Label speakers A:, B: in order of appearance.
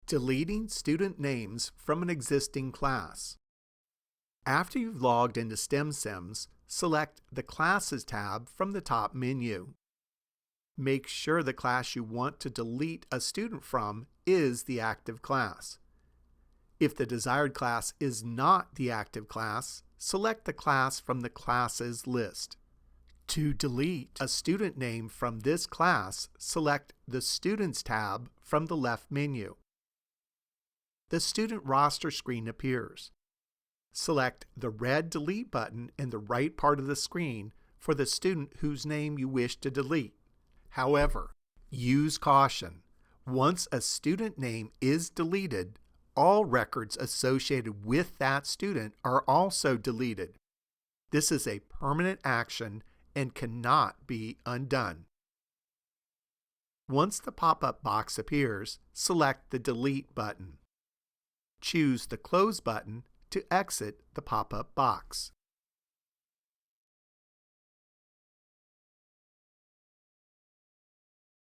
A: Deleting student names from an existing class. After you've logged into STEMSIMS, select the Classes tab from the top menu. Make sure the class you want to delete a student from is the active class. If the desired class is not the active class, select the class from the Classes list. To delete a student name from this class, select the Students tab from the left menu. The student roster screen appears. Select the red Delete button in the right part of the screen for the student whose name you wish to delete. However, use caution. Once a student name is deleted, all records associated with that student are also deleted. This is a permanent action and cannot be undone. Once the pop-up box appears, select the Delete button. Choose the Close button to exit the pop-up box.